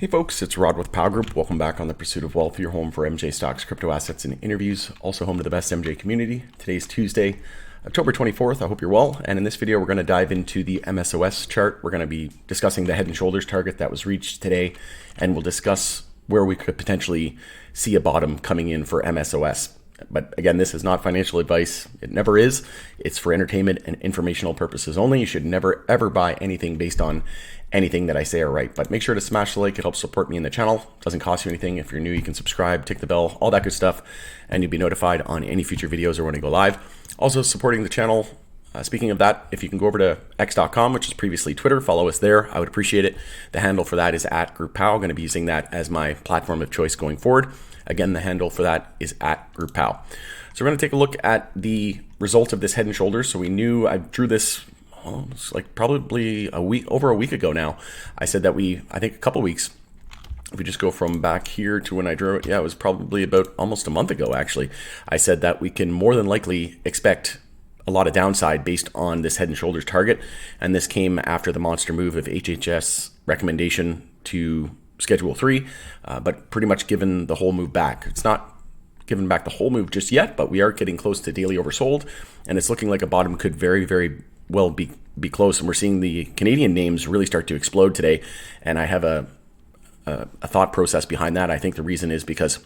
Hey folks, it's Rod with Pow Group. Welcome back on the Pursuit of Wealth, your home for MJ stocks, crypto assets, and interviews. Also home to the best MJ community. Today's Tuesday, October 24th. I hope you're well. And in this video, we're going to dive into the MSOS chart. We're going to be discussing the head and shoulders target that was reached today. And we'll discuss where we could potentially see a bottom coming in for MSOS. But again, this is not financial advice. It never is. It's for entertainment and informational purposes only. You should never, ever buy anything based on anything that I say or write. But make sure to smash the like. It helps support me in the channel. It doesn't cost you anything. If you're new, you can subscribe, tick the bell, all that good stuff, and you'll be notified on any future videos or when I go live. Also supporting the channel. Speaking of that, if you can go over to x.com, which is previously Twitter, follow us there. I would appreciate it. The handle for that is @GroupPow. I'm going to be using that as my platform of choice going forward. Again, the handle for that is @GroupPow. So we're going to take a look at the result of this head and shoulders. So we knew I drew this it's like probably over a week ago now. I said that I think a couple weeks, if we just go from back here to when I drew it, yeah, it was probably about almost a month ago actually. I said that we can more than likely expect a lot of downside based on this head and shoulders target. And this came after the monster move of HHS recommendation to Schedule 3, but pretty much given the whole move back. It's not given back the whole move just yet, but we are getting close to daily oversold, and it's looking like a bottom could very, very well be close. And we're seeing the Canadian names really start to explode today, and I have a thought process behind that. I think the reason is because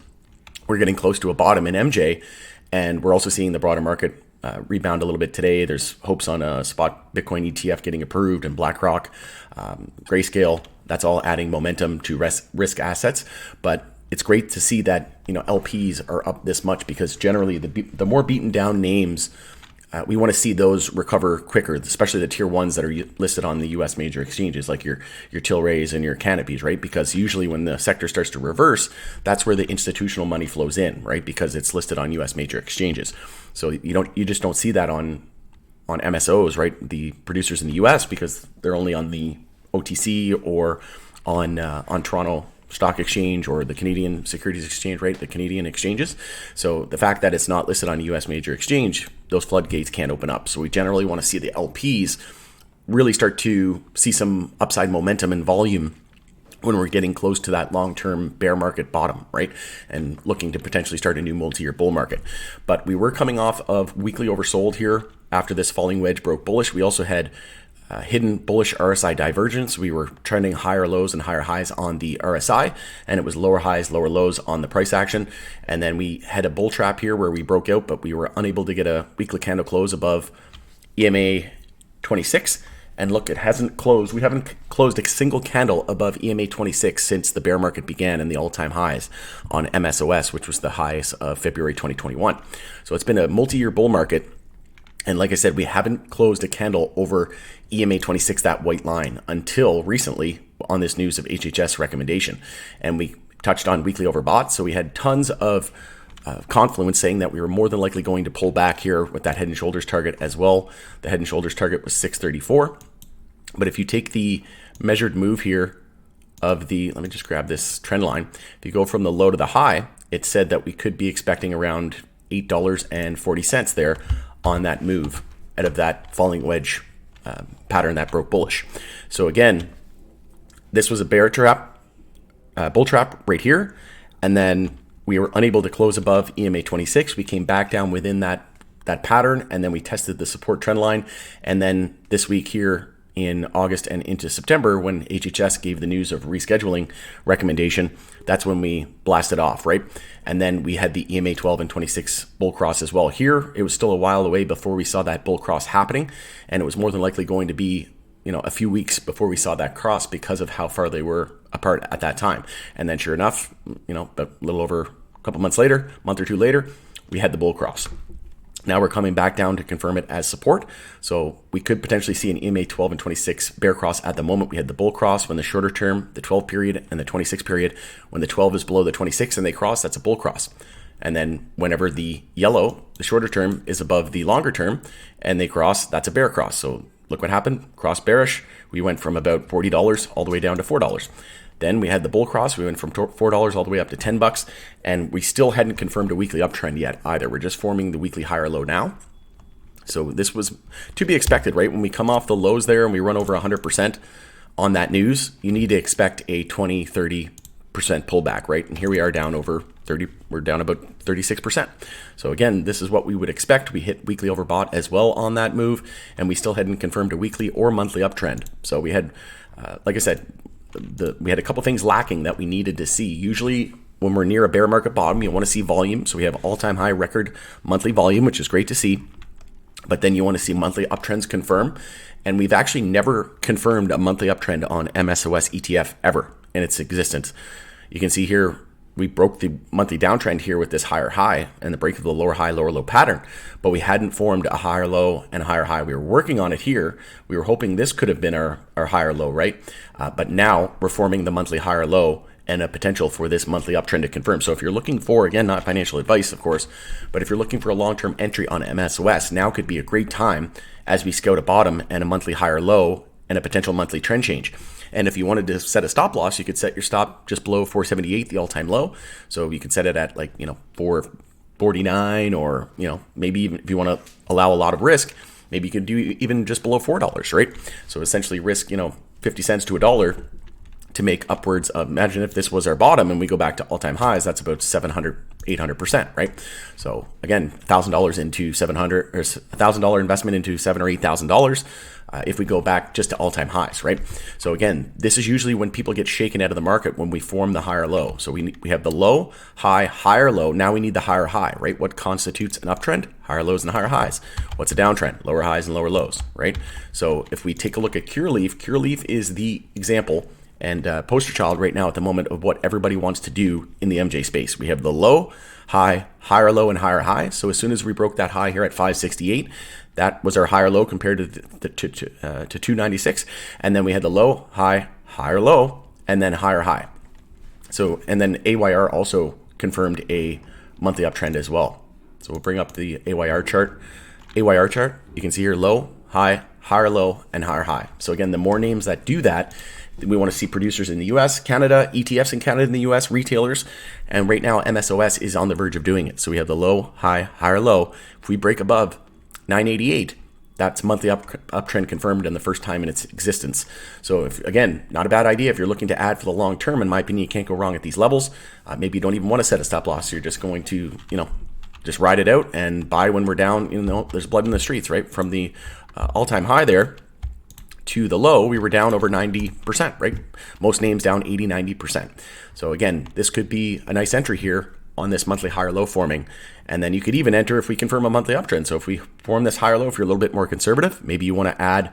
we're getting close to a bottom in MJ, and we're also seeing the broader market rebound a little bit today. There's hopes on a spot Bitcoin ETF getting approved, and BlackRock, Grayscale. That's all adding momentum to risk assets. But it's great to see that LPs are up this much, because generally the more beaten down names, we want to see those recover quicker, especially the tier ones that are listed on the U.S. major exchanges, like your Tilrays and your Cannabis, right? Because usually when the sector starts to reverse, that's where the institutional money flows in, right? Because it's listed on U.S. major exchanges. So you just don't see that on MSOs, right? The producers in the U.S., because they're only on the OTC or on Toronto Stock Exchange or the Canadian Securities Exchange, right? The Canadian exchanges. So the fact that it's not listed on a U.S. major exchange, those floodgates can't open up. So we generally want to see the LPs really start to see some upside momentum and volume when we're getting close to that long-term bear market bottom, right? And looking to potentially start a new multi-year bull market. But we were coming off of weekly oversold here after this falling wedge broke bullish. We also had hidden bullish RSI divergence. We were trending higher lows and higher highs on the RSI, and it was lower highs, lower lows on the price action. And then we had a bull trap here where we broke out, but we were unable to get a weekly candle close above EMA 26. And look, it hasn't closed. We haven't closed a single candle above EMA 26 since the bear market began, and the all-time highs on MSOS, which was the highest of February 2021. So it's been a multi-year bull market. And like I said, we haven't closed a candle over EMA 26, that white line, until recently on this news of HHS recommendation. And we touched on weekly overbought. So we had tons of confluence saying that we were more than likely going to pull back here with that head and shoulders target as well. The head and shoulders target was 634. But if you take the measured move here of let me just grab this trend line. If you go from the low to the high, it said that we could be expecting around $8.40 there on that move out of that falling wedge pattern that broke bullish. So again, this was a bear trap, bull trap right here, and then we were unable to close above EMA 26. We came back down within that pattern, and then we tested the support trend line. And then this week here in August and into September, when HHS gave the news of rescheduling recommendation, that's when we blasted off, right? And then we had the EMA 12 and 26 bull cross as well. Here, it was still a while away before we saw that bull cross happening, and it was more than likely going to be a few weeks before we saw that cross because of how far they were apart at that time. And then sure enough, a little over a couple months later, month or two later, we had the bull cross. Now we're coming back down to confirm it as support. So we could potentially see an EMA 12 and 26 bear cross at the moment. We had the bull cross when the shorter term, the 12 period and the 26 period, when the 12 is below the 26 and they cross, that's a bull cross. And then whenever the yellow, the shorter term, is above the longer term and they cross, that's a bear cross. So look what happened, cross bearish. We went from about $40 all the way down to $4. Then we had the bull cross. We went from $4 all the way up to $10, and we still hadn't confirmed a weekly uptrend yet either. We're just forming the weekly higher low now. So this was to be expected, right? When we come off the lows there and we run over 100% on that news, you need to expect a 20-30% pullback, right? And here we are down over 30, we're down about 36%. So again, this is what we would expect. We hit weekly overbought as well on that move, and we still hadn't confirmed a weekly or monthly uptrend. So we had, like I said, we had a couple things lacking that we needed to see. Usually when we're near a bear market bottom, you want to see volume. So we have all-time high record monthly volume, which is great to see. But then you want to see monthly uptrends confirm. And we've actually never confirmed a monthly uptrend on MSOS ETF ever in its existence. You can see here, we broke the monthly downtrend here with this higher high and the break of the lower high, lower low pattern, but we hadn't formed a higher low and a higher high. We were working on it here. We were hoping this could have been our higher low, right? But now we're forming the monthly higher low and a potential for this monthly uptrend to confirm. So if you're looking for, again, not financial advice, of course, but if you're looking for a long-term entry on MSOS, now could be a great time as we scout a bottom and a monthly higher low and a potential monthly trend change. And if you wanted to set a stop loss, you could set your stop just below 478, the all-time low. So you could set it at 449, or maybe even if you want to allow a lot of risk, maybe you could do even just below $4, right? So essentially risk 50 cents to $1 to make upwards of, imagine if this was our bottom and we go back to all-time highs, that's about 700-800%, right? So again, $1,000 into 700, or $1,000 investment into $7,000 or $8,000 if we go back just to all-time highs, right? So again, this is usually when people get shaken out of the market, when we form the higher low. So we have the low, high, higher low. Now we need the higher high, right? What constitutes an uptrend? Higher lows and higher highs. What's a downtrend? Lower highs and lower lows, right? So if we take a look at Cureleaf is the example and poster child right now at the moment of what everybody wants to do in the MJ space. We have the low, high, higher low, and higher high. So as soon as we broke that high here at 568, that was our higher low compared to 296. And then we had the low, high, higher low, and then higher high. So, and then AYR also confirmed a monthly uptrend as well. So we'll bring up the AYR chart. You can see here low, high, higher low, and higher high. So again, the more names that do that, we want to see producers in the US, Canada, ETFs in Canada and the US, retailers. And right now, MSOS is on the verge of doing it. So we have the low, high, higher low. If we break above 988, that's monthly uptrend confirmed in the first time in its existence. So if, again, not a bad idea if you're looking to add for the long term. In my opinion, you can't go wrong at these levels. Maybe you don't even want to set a stop loss. You're just going to, just ride it out and buy when we're down. There's blood in the streets, right? From the all-time high there to the low, we were down over 90%, right? Most names down 80-90%. So again, this could be a nice entry here on this monthly higher low forming. And then you could even enter if we confirm a monthly uptrend. So if we form this higher low, if you're a little bit more conservative, maybe you want to add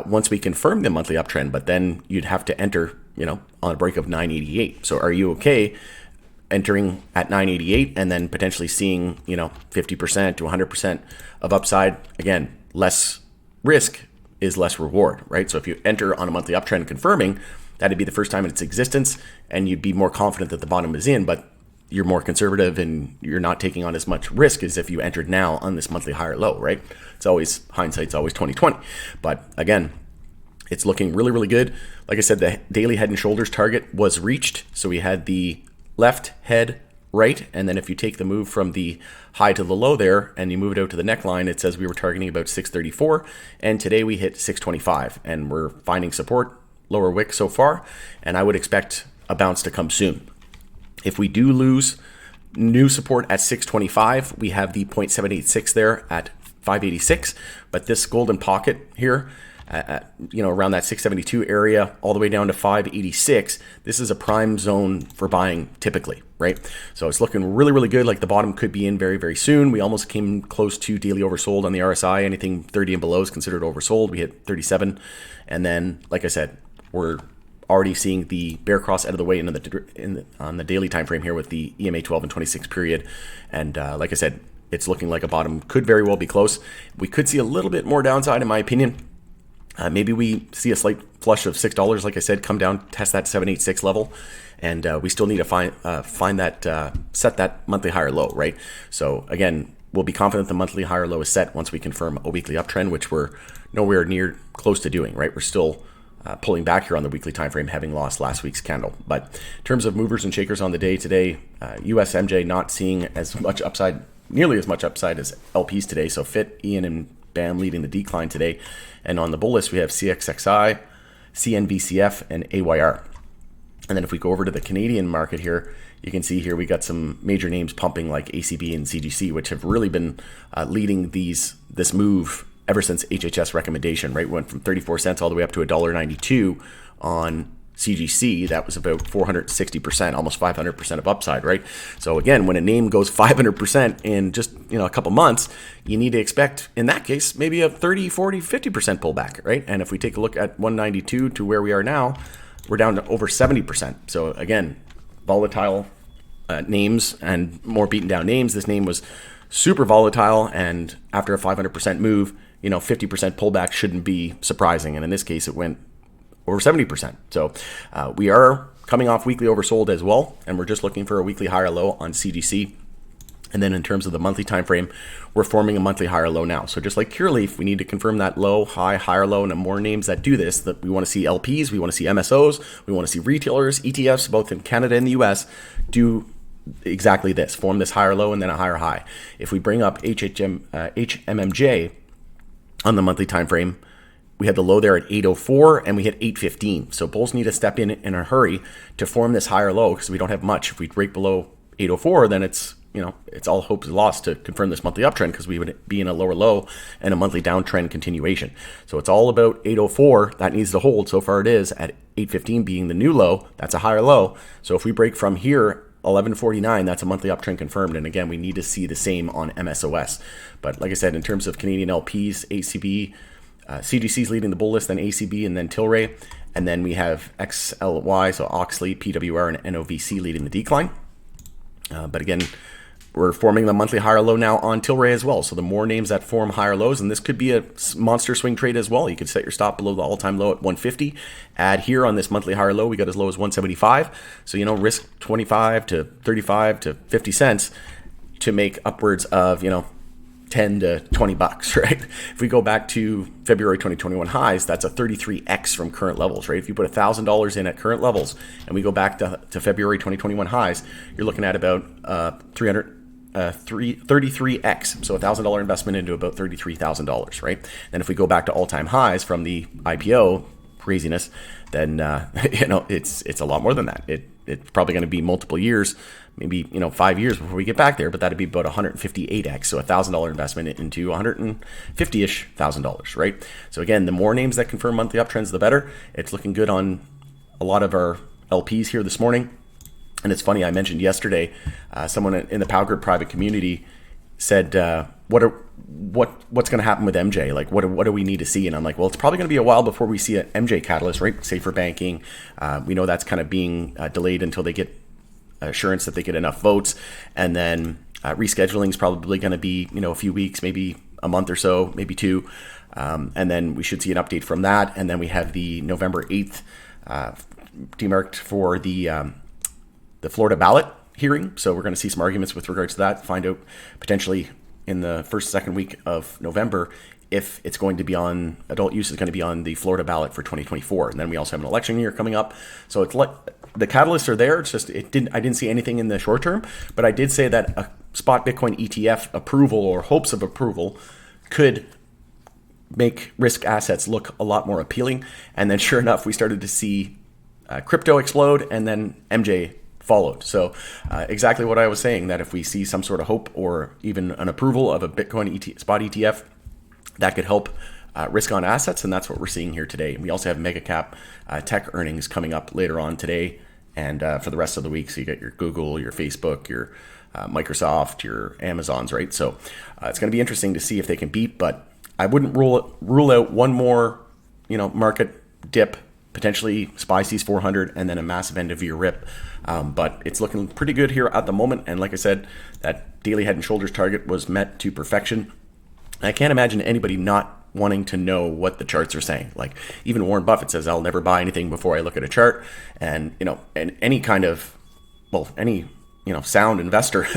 once we confirm the monthly uptrend, but then you'd have to enter, on a break of 988. So are you okay entering at 988 and then potentially seeing, 50% to 100% of upside? Again, less risk is less reward, right? So if you enter on a monthly uptrend confirming, that'd be the first time in its existence, and you'd be more confident that the bottom is in, but you're more conservative and you're not taking on as much risk as if you entered now on this monthly higher low, right? It's always, hindsight's always 20/20. But again, it's looking really, really good. Like I said, the daily head and shoulders target was reached. So we had the left head, right, and then if you take the move from the high to the low there and you move it out to the neckline, it says we were targeting about 634, and today we hit 625, and we're finding support, lower wick so far, and I would expect a bounce to come soon. If we do lose new support at 625, we have the 0.786 there at 586, but this golden pocket here, around that 672 area all the way down to 586, this is a prime zone for buying typically, right? So it's looking really, really good. Like the bottom could be in very, very soon. We almost came close to daily oversold on the RSI. Anything 30 and below is considered oversold. We hit 37. And then, like I said, we're already seeing the bear cross out of the way on the daily time frame here with the EMA 12 and 26 period. And like I said, it's looking like a bottom could very well be close. We could see a little bit more downside, in my opinion. Maybe we see a slight flush of $6, like I said, come down, test that 786 level, and we still need to find that, set that monthly higher low, right? So again, we'll be confident the monthly higher low is set once we confirm a weekly uptrend, which we're nowhere near close to doing, right? We're still pulling back here on the weekly time frame, having lost last week's candle. But in terms of movers and shakers on the day today, US MJ not seeing as much upside, nearly as much upside as LPs today. So FIT, Ian, and BAM leading the decline today. And on the bull list, we have CXXI, CNVCF, and AYR. And then if we go over to the Canadian market here, you can see here we got some major names pumping like ACB and CGC, which have really been leading this move ever since HHS recommendation, right? Went from 34 cents all the way up to $1.92 on CGC. That was about 460%, almost 500% of upside, right? So again, when a name goes 500% in just a couple months, you need to expect, in that case, maybe a 30, 40, 50% pullback, right? And if we take a look at 192 to where we are now, we're down to over 70%. So again, volatile names and more beaten down names. This name was super volatile, and after a 500% move, 50% pullback shouldn't be surprising. And in this case, it went over 70%. So we are coming off weekly oversold as well, and we're just looking for a weekly higher low on CGC. And then in terms of the monthly time frame, we're forming a monthly higher low now. So just like Cureleaf, we need to confirm that low, high, higher low, and the more names that do this, that we want to see LPs, we want to see MSOs, we want to see retailers, ETFs, both in Canada and the US, do exactly this, form this higher low and then a higher high. If we bring up HMMJ on the monthly time frame, we had the low there at 804 and we hit 815. So bulls need to step in a hurry to form this higher low because we don't have much. If we break below 804, then it's all hope is lost to confirm this monthly uptrend because we would be in a lower low and a monthly downtrend continuation. So it's all about 804. That needs to hold. So far it is at 815 being the new low. That's a higher low. So if we break from here, 1149, that's a monthly uptrend confirmed. And again, we need to see the same on MSOS. But like I said, in terms of Canadian LPs, ACB, CGC is leading the bull list, then ACB, and then Tilray. And then we have XLY, so Oxley, PWR, and NOVC leading the decline. But again, we're forming the monthly higher low now on Tilray as well. So the more names that form higher lows, and this could be a monster swing trade as well. You could set your stop below the all-time low at 150. Add here on this monthly higher low, we got as low as 175. So, risk 25 to 35 to 50 cents to make upwards of, 10 to 20 bucks, right? If we go back to February 2021 highs, that's a 33x from current levels, right? If you put $1,000 in at current levels and we go back to February 2021 highs, you're looking at about 33x. So $1,000 investment into about $33,000, right? Then if we go back to all-time highs from the IPO craziness, then it's a lot more than that. It's probably going to be multiple years, maybe 5 years before we get back there, but that'd be about 158x. So $1,000 investment into $150-ish thousand, right? So again, the more names that confirm monthly uptrends, the better. It's looking good on a lot of our LPs here this morning. And it's funny, I mentioned yesterday, someone in the Power Group private community said, what's going to happen with MJ? Like, what do we need to see? And I'm like, well, it's probably going to be a while before we see an MJ catalyst, right? Safer banking. We know that's kind of being delayed until they get assurance that they get enough votes. And then rescheduling is probably going to be, a few weeks, maybe a month or so, maybe two. And then we should see an update from that. And then we have the November 8th demarked for the Florida ballot hearing. So we're going to see some arguments with regards to that, find out potentially in the second week of November if it's going to be on, adult use is going to be on the Florida ballot for 2024. And then we also have an election year coming up. So it's like the catalysts are there. It's just, I didn't see anything in the short term, but I did say that a spot Bitcoin ETF approval or hopes of approval could make risk assets look a lot more appealing. And then sure enough, we started to see crypto explode and then MJ followed. So exactly what I was saying, that if we see some sort of hope or even an approval of a Bitcoin spot ETF, that could help risk on assets. And that's what we're seeing here today. We also have mega cap tech earnings coming up later on today and for the rest of the week. So you get your Google, your Facebook, your Microsoft, your Amazons, right? So it's going to be interesting to see if they can beat, but I wouldn't rule out one more, market dip, potentially SPY sees 400 and then a massive end of year rip. But it's looking pretty good here at the moment. And like I said, that daily head and shoulders target was met to perfection. And I can't imagine anybody not wanting to know what the charts are saying. Like even Warren Buffett says, I'll never buy anything before I look at a chart. And, and any kind of, any, sound investor,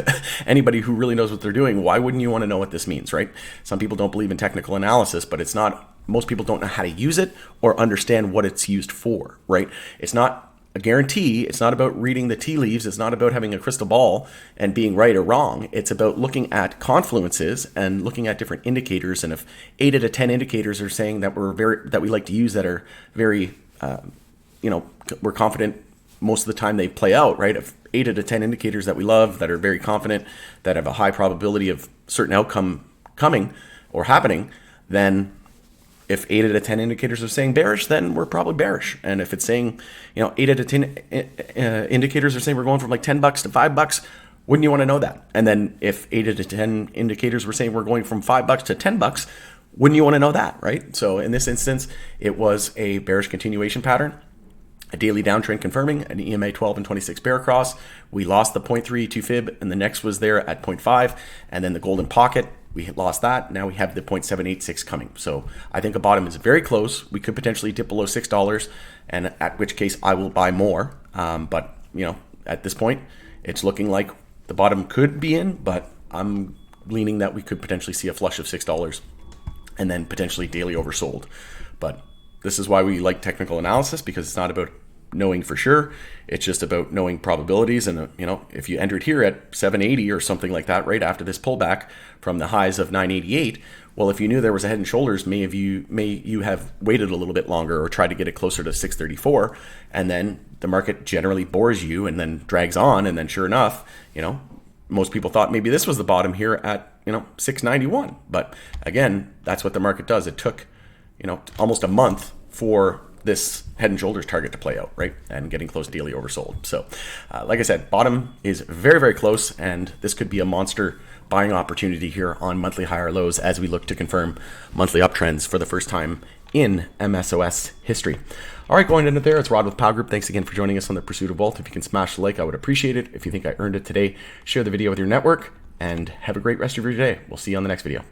anybody who really knows what they're doing, why wouldn't you want to know what this means, right? Some people don't believe in technical analysis, but it's not, most people don't know how to use it or understand what it's used for, right? It's not a guarantee. It's not about reading the tea leaves. It's not about having a crystal ball and being right or wrong. It's about looking at confluences and looking at different indicators. And if 8 out of 10 indicators are saying that we like to use that are very we're confident most of the time they play out, right? If 8 out of 10 indicators that we love, that are very confident, that have a high probability of certain outcome coming or happening, then if 8 out of 10 indicators are saying bearish, then we're probably bearish. And if it's saying, 8 out of 10 indicators are saying we're going from like $10 to $5, wouldn't you want to know that? And then if 8 out of 10 indicators were saying we're going from $5 to $10, wouldn't you want to know that, right? So in this instance, it was a bearish continuation pattern, a daily downtrend confirming an EMA 12 and 26 bear cross. We lost the 0.32 fib, and the next was there at 0.5, and then the golden pocket. We lost that. Now we have the 0.786 coming. So I think a bottom is very close. We could potentially dip below $6, and at which case I will buy more. But at this point, it's looking like the bottom could be in, but I'm leaning that we could potentially see a flush of $6 and then potentially daily oversold. But this is why we like technical analysis, because it's not about knowing for sure. It's just about knowing probabilities. And if you entered here at 780 or something like that, right after this pullback from the highs of 988, well, if you knew there was a head and shoulders, may you have waited a little bit longer or tried to get it closer to 634, and then the market generally bores you and then drags on, and then sure enough, most people thought maybe this was the bottom here at 691. But again, that's what the market does. It took almost a month for this head and shoulders target to play out, right? And getting close to daily oversold. So like I said, bottom is very, very close, and this could be a monster buying opportunity here on monthly higher lows as we look to confirm monthly uptrends for the first time in MSOS history. All right, going into there, it's Rod with Pow Group. Thanks again for joining us on the Pursuit of Wealth. If you can smash the like, I would appreciate it. If you think I earned it today, share the video with your network, and have a great rest of your day. We'll see you on the next video.